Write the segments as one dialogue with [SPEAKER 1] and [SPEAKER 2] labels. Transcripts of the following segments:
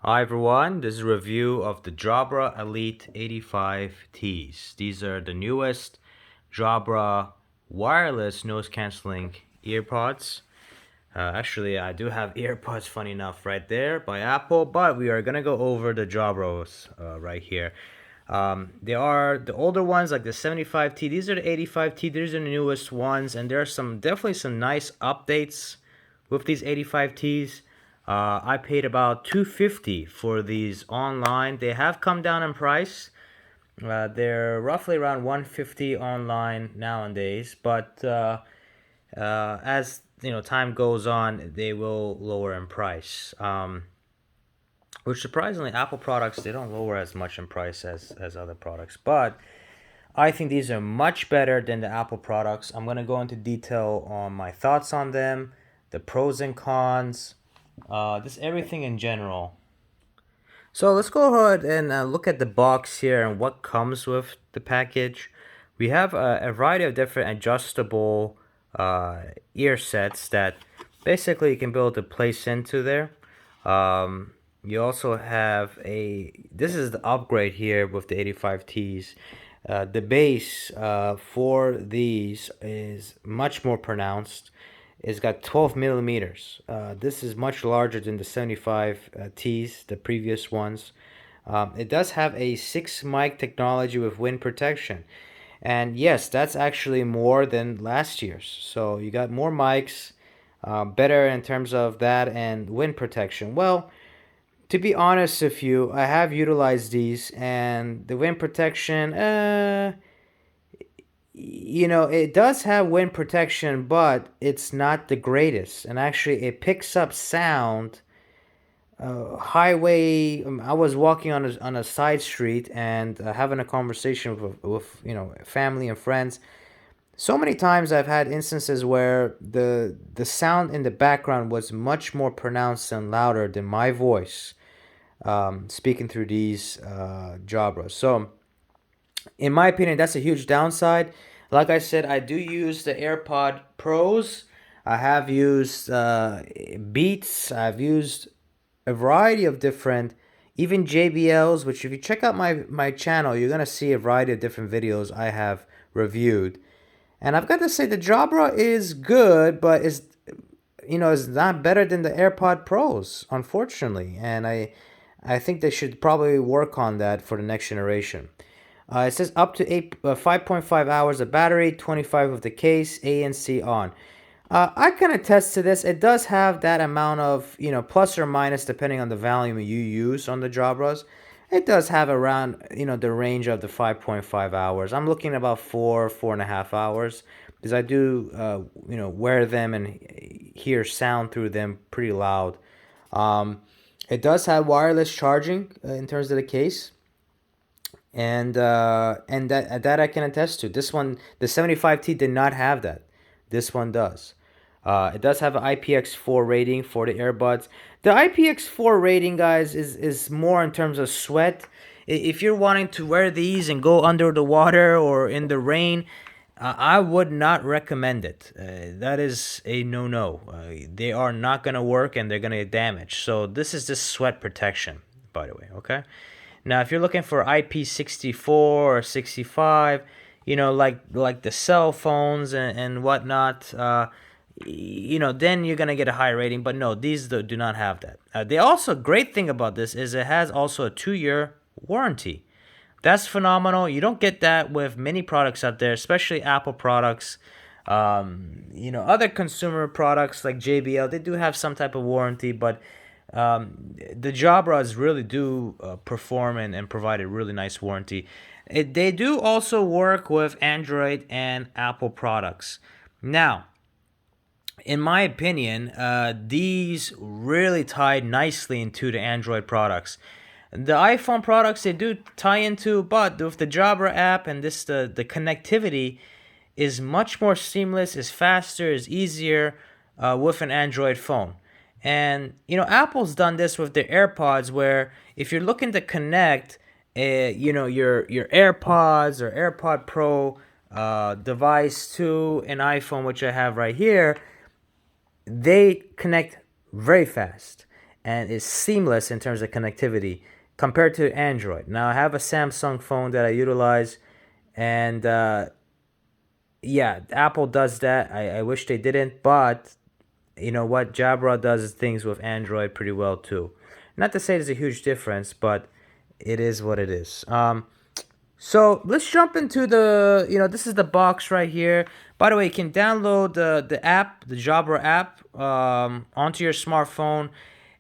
[SPEAKER 1] Hi everyone, this is a review of the Jabra Elite 85Ts. These are the newest Jabra wireless noise cancelling earpods. Actually, I do have earpods, funny enough, right there by Apple, but we are gonna go over the Jabras right here. They are the older ones, like the 75T. These are the 85T. These are the newest ones, and there are definitely some nice updates with these 85Ts. I paid about $250 for these online. They have come down in price. They're roughly around $150 online nowadays, but as time goes on, they will lower in price. Which surprisingly, Apple products, they don't lower as much in price as other products, but I think these are much better than the Apple products. I'm gonna go into detail on my thoughts on them, the pros and cons, just everything in general. So let's go ahead and look at the box here and what comes with the package. We have a variety of different adjustable ear sets that basically you can be able to place into there. You also have this is the upgrade here with the 85Ts. The bass for these is much more pronounced. It's got 12 millimeters. This is much larger than the 75 Ts, the previous ones. It does have a 6 mic technology with wind protection. And yes, that's actually more than last year's. So you got more mics, better in terms of that and wind protection. Well, to be honest with you, I have utilized these, and the wind protection, it does have wind protection, but it's not the greatest. And actually, it picks up sound. Highway. I was walking on a side street and having a conversation with family and friends. So many times I've had instances where the sound in the background was much more pronounced and louder than my voice speaking through these Jabras. So in my opinion, that's a huge downside. Like I said, I do use the AirPod Pros. I have used Beats. I've used a variety of different, even JBLs. Which, if you check out my channel, you're gonna see a variety of different videos I have reviewed. And I've got to say, the Jabra is good, but is not better than the AirPod Pros, unfortunately. And I think they should probably work on that for the next generation. It says up to 5.5 hours of battery, 25 of the case, ANC on. I can attest to this. It does have that amount of, plus or minus depending on the volume you use on the Jabras. It does have around, the range of the 5.5 hours. I'm looking at about 4.5 hours because I do, wear them and hear sound through them pretty loud. It does have wireless charging in terms of the case, and that I can attest to. This one, the 75T, did not have that. This one does. It does have an IPX4 rating for the earbuds. The IPX4 rating, guys, is more in terms of sweat. If you're wanting to wear these and go under the water or in the rain, I would not recommend it. That is a no-no. They are not going to work and they're going to get damaged. So this is just sweat protection, by the way, okay? Now, if you're looking for IP64 or 65, like the cell phones and whatnot, then you're gonna get a high rating. But no, these do not have that. The also great thing about this is it has also a 2-year warranty. That's phenomenal. You don't get that with many products out there, especially Apple products. Other consumer products like JBL, they do have some type of warranty, but the Jabras really do perform and provide a really nice warranty. They do also work with Android and Apple products. Now, in my opinion, these really tie nicely into the Android products. The iPhone products, they do tie into, but with the Jabra app and the connectivity is much more seamless, is faster, is easier with an Android phone. And Apple's done this with their AirPods, where if you're looking to connect, your AirPods or AirPod Pro device to an iPhone, which I have right here, they connect very fast. and is seamless in terms of connectivity compared to Android. Now I have a Samsung phone that I utilize, and yeah, Apple does that. I wish they didn't, but you know what? Jabra does things with Android pretty well too. Not to say there's a huge difference, but it is what it is. So let's jump into the, this is the box right here. By the way, you can download the app, the Jabra app, onto your smartphone.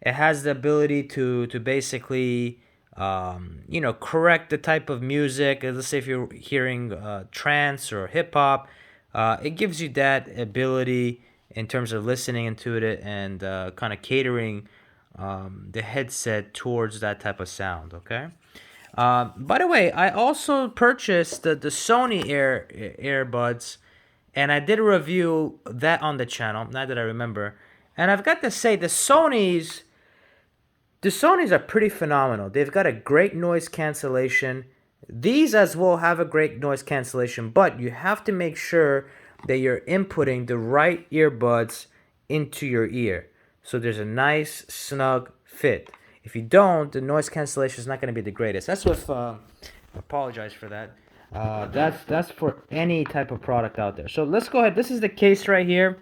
[SPEAKER 1] It has the ability to basically, correct the type of music. Let's say if you're hearing trance or hip hop, it gives you that ability in terms of listening into it and kind of catering the headset towards that type of sound. Okay. By the way, I also purchased the Sony Air Earbuds, and I did a review that on the channel. Now that I remember, and I've got to say the Sonys are pretty phenomenal. They've got a great noise cancellation. These as well have a great noise cancellation, but you have to make sure that you're inputting the right earbuds into your ear. So there's a nice snug fit. If you don't, the noise cancellation is not going to be the greatest. That's what. I apologize for that. That's for any type of product out there. So let's go ahead. This is the case right here.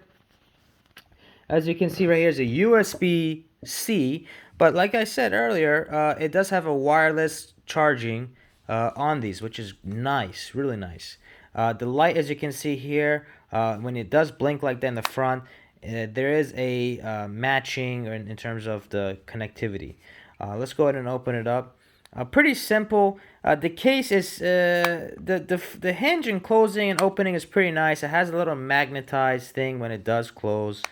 [SPEAKER 1] As you can see right here is a USB-C, but like I said earlier, it does have a wireless charging on these, which is nice, really nice. The light, as you can see here, when it does blink like that in the front, there is a matching in terms of the connectivity. Let's go ahead and open it up. Pretty simple. The case is the hinge and closing and opening is pretty nice. It has a little magnetized thing when it does close.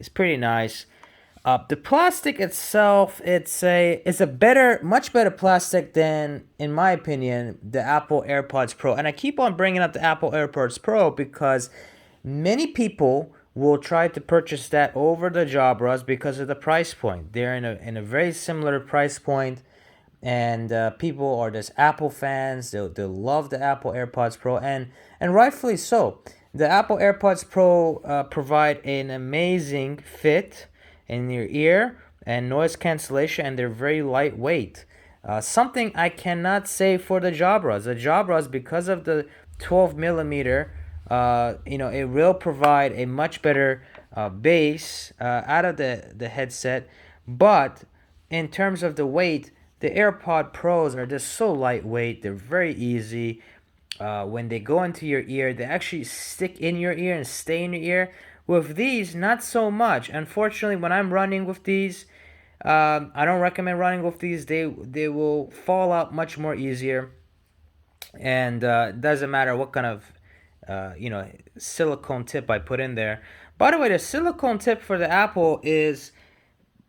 [SPEAKER 1] It's pretty nice. The plastic itself, it's a much better plastic than, in my opinion, the Apple AirPods Pro. And I keep on bringing up the Apple AirPods Pro because many people will try to purchase that over the Jabras because of the price point. They're in a very similar price point, and people are just Apple fans. They love the Apple AirPods Pro, and rightfully so. The Apple AirPods Pro provide an amazing fit in your ear and noise cancellation, and they're very lightweight. Something I cannot say for the Jabras. The Jabras, because of the 12 millimeter, it will provide a much better bass out of the headset. But in terms of the weight, the AirPod Pros are just so lightweight. They're very easy. When they go into your ear, they actually stick in your ear and stay in your ear. With these, not so much. Unfortunately, when I'm running with these, I don't recommend running with these. They will fall out much more easier, and it doesn't matter what kind of silicone tip I put in there. By the way, the silicone tip for the Apple is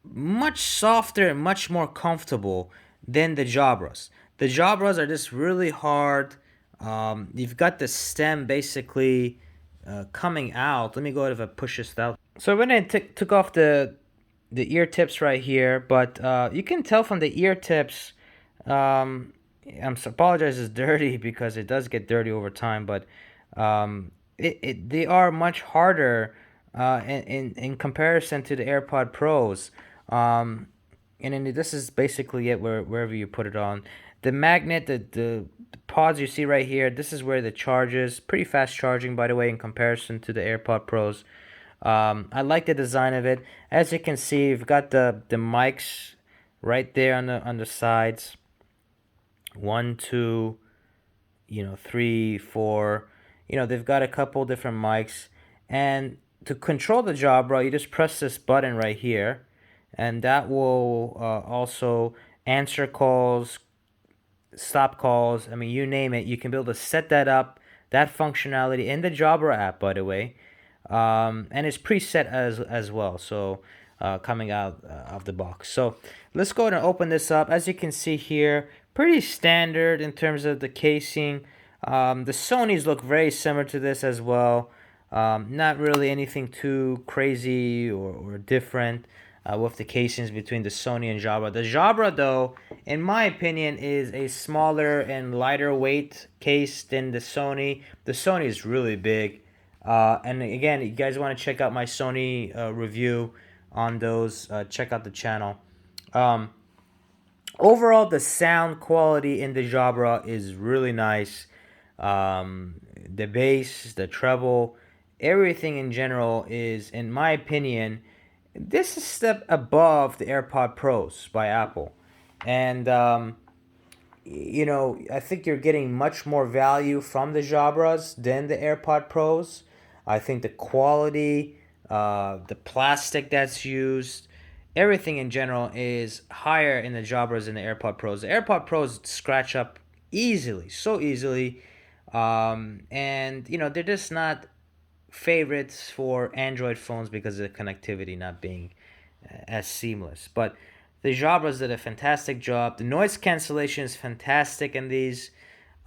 [SPEAKER 1] much softer and much more comfortable than the Jabras. The Jabras are just really hard. You've got the stem basically coming out. Let me go ahead if I push this out. So when I took off the ear tips right here, but you can tell from the ear tips. Apologize, it's dirty because it does get dirty over time, but they are much harder in comparison to the AirPod Pros. And then this is basically it wherever you put it on. The magnet, the pods you see right here, this is where the charge is. Pretty fast charging, by the way, in comparison to the AirPod Pros. I like the design of it. As you can see, you've got the mics right there on the sides. 1, 2, 3, 4. They've got a couple different mics. And to control the Jabra, you just press this button right here, and that will also answer calls, stop calls. I mean, you name it. You can be able to set that up, that functionality in the Jabra app, by the way. And it's preset as well, so coming out of the box. So let's go ahead and open this up. As you can see here, pretty standard in terms of the casing. The Sonys look very similar to this as well. Not really anything too crazy or different with the casings between the Sony and Jabra. The Jabra, though, in my opinion, is a smaller and lighter weight case than the Sony. The Sony is really big. And again, you guys want to check out my Sony review on those, check out the channel. Overall, the sound quality in the Jabra is really nice. The bass, the treble, everything in general is, in my opinion, this is a step above the AirPod Pros by Apple. And I think you're getting much more value from the Jabras than the AirPod Pros. I think the quality, the plastic that's used, everything in general is higher in the Jabras than the AirPod Pros. The AirPod Pros scratch up easily, so easily, and they're just not favorites for Android phones because of the connectivity not being as seamless. But the Jabras did a fantastic job. The noise cancellation is fantastic in these.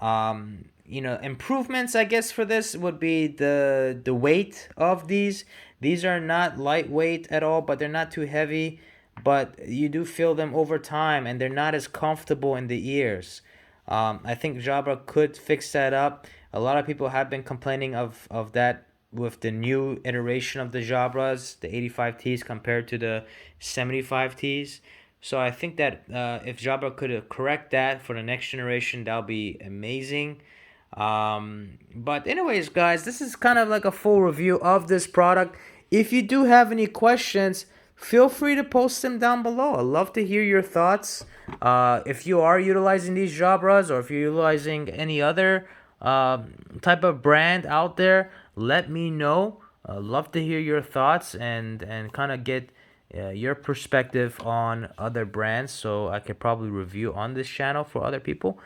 [SPEAKER 1] Improvements I guess for this would be the weight of these. These are not lightweight at all, but they're not too heavy. But you do feel them over time, and they're not as comfortable in the ears. I think Jabra could fix that up. A lot of people have been complaining of that with the new iteration of the Jabras, the 85Ts compared to the 75Ts. So I think that if Jabra could correct that for the next generation, that would be amazing. But anyways, guys, this is kind of like a full review of this product. If you do have any questions, feel free to post them down below. I'd love to hear your thoughts. If you are utilizing these Jabras, or if you're utilizing any other type of brand out there, let me know. I'd love to hear your thoughts and kind of get your perspective on other brands, so I could probably review on this channel for other people.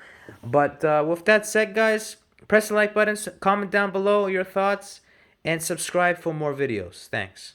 [SPEAKER 1] But with that said, guys, press the like button, comment down below your thoughts, and subscribe for more videos. Thanks.